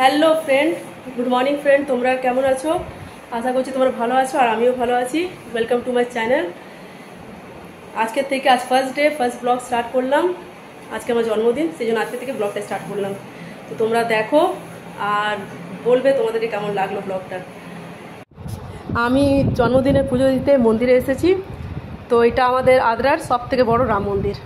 Hello friend, good morning friend. তোমরা কেমন আছো? আশা করছি তোমরা ভালো আছো আর আমিও ভালো আছি। Welcome to my channel. আজকের থেকে আজ first day, first blog start করলাম। আজকে আমার জন্মদিন, সেই জন্য আজকে থেকে ব্লগটা স্টার্ট করলাম। তো তোমরা দেখো আর বলবে তোমাদেরকে কেমন লাগলো ব্লগটা। আমি জন্মদিনের পুজো দিতে মন্দিরে এসেছি। তো এটা আমাদের আদ্রার সব থেকে বড় রাম মন্দির।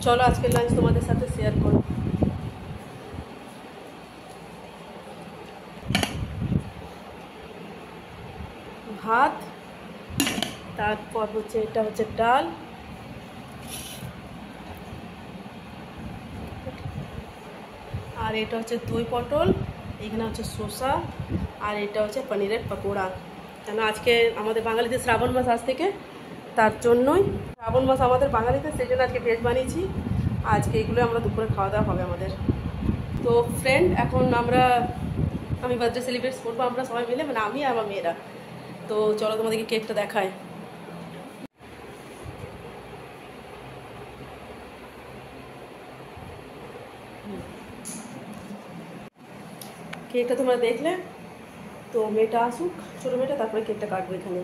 চলো আজকের লাঞ্চ তোমাদের সাথে শেয়ার করো। ভাত, তারপর হচ্ছে এটা হচ্ছে ডাল, আর এটা হচ্ছে দই পটল, এখানে হচ্ছে শসা, আর এটা হচ্ছে পনিরের পকোড়া। কেন আজকে আমাদের বাঙালিদের শ্রাবণ মাস আজ থেকে, তার জন্যই শ্রাবণ মাস আমাদের বাঙালিদের, সেই জন্য আজকে ভেজ বানিয়েছি। আজকে এগুলো আমরা দুপুরে খাওয়া দাওয়া হবে আমাদের। তো ফ্রেন্ড, এখন আমি বার্থডে সেলিব্রেট করবো আমরা সবাই মিলে, মানে আমি আর আমার মেয়েরা। তো চলো তোমাদেরকে কেকটা দেখায়। কেকটা তোমরা দেখলে, তো মেয়েটা আসুক, ছোটো মেয়েটা, তারপরে কেকটা কাটবো এখানে।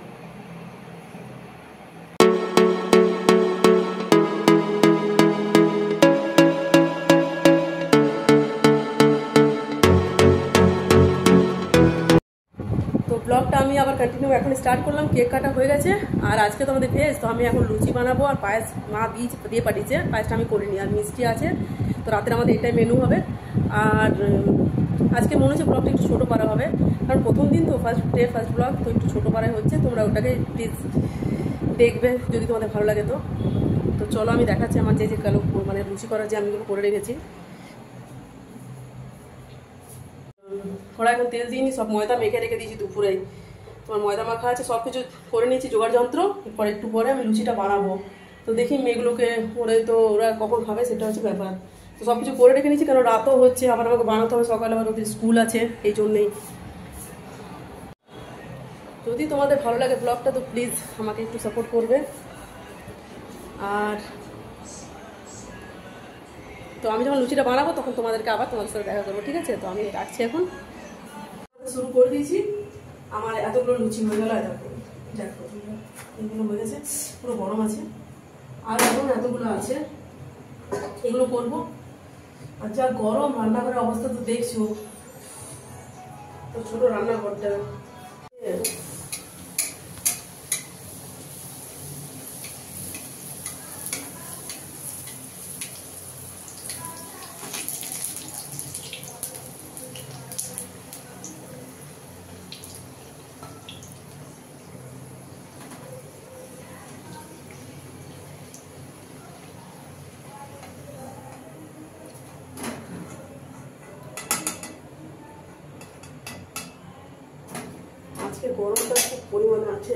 তো ব্লগটা আমি আবার কন্টিনিউ এখন স্টার্ট করলাম। কেক কাটা হয়ে গেছে, আর আজকে তো আমাদের ভেজ, তো আমি এখন লুচি বানাবো আর পায়েস মা দিয়ে পাঠিয়েছে। পায়েসটা আমি করিনি, আর মিষ্টি আছে। তো রাতের আমাদের এটাই মেনু হবে। আর আজকে মনে হচ্ছে ব্লগটা একটু ছোটো করা হবে, কারণ প্রথম দিন তো, ফার্স্ট ডে ফার্স্ট ব্লগ, তো একটু ছোটো করাই হচ্ছে। তোমরা ওটাকে প্লিজ দেখবে যদি তোমাদের ভালো লাগে। তো চলো আমি দেখাচ্ছি আমার যে মানে লুচি করার যে আমি করে রেখেছি। থোড়া এখন তেল দিইনি, সব ময়দা মেখে রেখে দিয়েছি দুপুরেই। তোমার ময়দা মাখা আছে, সব কিছু করে নিয়েছি জোগাড় যন্ত্র। এরপর একটু পরে আমি লুচিটা বানাবো। তো দেখি মেয়েগুলোকে ওরা কখন খাবে সেটা হচ্ছে ব্যাপার। তো সব কিছু করে রেখে নিয়েছি, কারণ রাতও হচ্ছে, আবার আমাকে বানাতে হবে সকালে, আবার ওদের স্কুল আছে, এই জন্যেই। যদি তোমাদের ভালো লাগে ব্লগটা, তো প্লিজ আমাকে একটু সাপোর্ট করবে। আর তো আমি যখন লুচিটা বানাবো তখন তোমাদের সাথে দেখা করবো, ঠিক আছে? তো আমি রাখছি এখন। শুরু করে দিয়েছি। আমার এতগুলো লুচি হয়ে গেল, দেখো এগুলো হয়ে গেছে, পুরো গরম আছে। আর এখন এতগুলো আছে, এগুলো করবো। আর যা গরম, রান্নাঘরের অবস্থা তো দেখছো, তো ছোট রান্নাঘরটা। আজকে গরমটা খুব পরিমাণে আছে।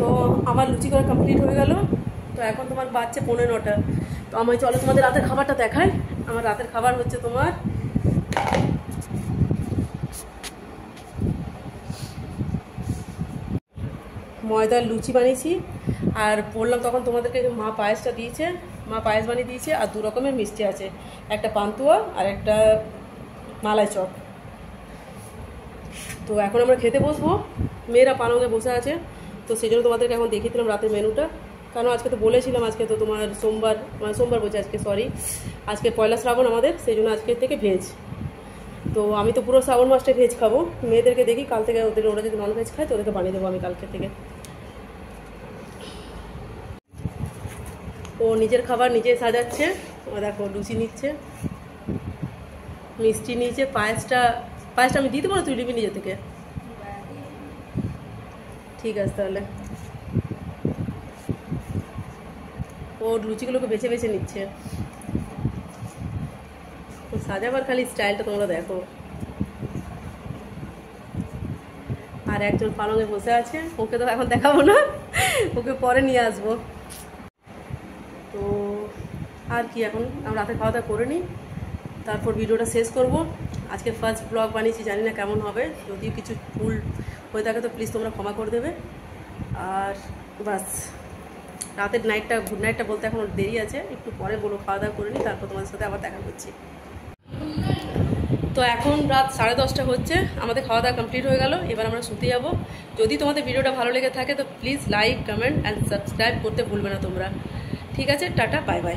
তো আমার লুচি করা কমপ্লিট হয়ে গেল। তো এখন তোমার বাজছে 9:15। তো আমি চলো তোমাদের রাতের খাবারটা দেখাই। আমার রাতের খাবার হচ্ছে তোমার ময়দার লুচি বানিয়েছি। আর বললাম তখন তোমাদেরকে মা পায়েসটা দিয়েছে, মা পায়েস বানিয়ে দিয়েছে। আর 2 রকমের মিষ্টি আছে, একটা পান্তুয়া আর একটা মালাই চপ। তো এখন আমরা খেতে বসবো, মেয়েরা পালঙে বসে আছে। তো সেই জন্য তোমাদেরকে এখন দেখিয়ে দিলাম রাতের মেনুটা। কারণ আজকে তো বলেছিলাম, আজকে তো তোমার সোমবার, মানে সোমবার বলছি আজকে, সরি, আজকে পয়লা শ্রাবণ আমাদের, সেই জন্য আজকে থেকে ভেজ। তো আমি তো পুরো শ্রাবণ মাসটা ভেজ খাবো। মেয়েদেরকে দেখি কাল থেকে, ওরা যদি নন ভেজ খায় তো ওদেরকে বানিয়ে দেবো আমি কালকে থেকে। ও নিজের খাবার নিজে সাজাচ্ছে। ও দেখো লুচি নিচ্ছে, মিষ্টি নিয়েছে, পায়েসটা আমি দিতে পারো, তুই নিবি নিজে থেকে? ঠিক আছে তাহলে। ওর লুচিগুলোকে বেছে বেছে নিচ্ছে। ও সাজাবার খালি স্টাইলটা তোমরা দেখো। আর একজন পালঙে বসে আছে, ওকে তো এখন দেখাবো না, ওকে পরে নিয়ে আসবো। তো আর কি, এখন আমরা রাতে খাওয়া দাওয়া করে নিই, তারপর ভিডিওটা শেষ করব। আজকে ফার্স্ট ব্লগ বানিয়েছি, জানি না কেমন হবে, যদি কিছু ভুল হয়ে থাকে তো প্লিজ তোমরা ক্ষমা করে দেবে। আর বাস, রাতের নাইটটা, গুড নাইটটা বলতে এখন দেরি আছে, একটু পরে বলো, খাওয়া দাওয়া করে নিই, তারপর তোমাদের সাথে আবার দেখা করছি। তো এখন রাত 10:30 হচ্ছে, আমাদের খাওয়া দাওয়া কমপ্লিট হয়ে গেল। এবার আমরা শুতে যাব। যদি তোমাদের ভিডিওটা ভালো লেগে থাকে তো please like, comment and subscribe করতে ভুলবে না তোমরা। ঠিক আছে, টাটা, বাই বাই।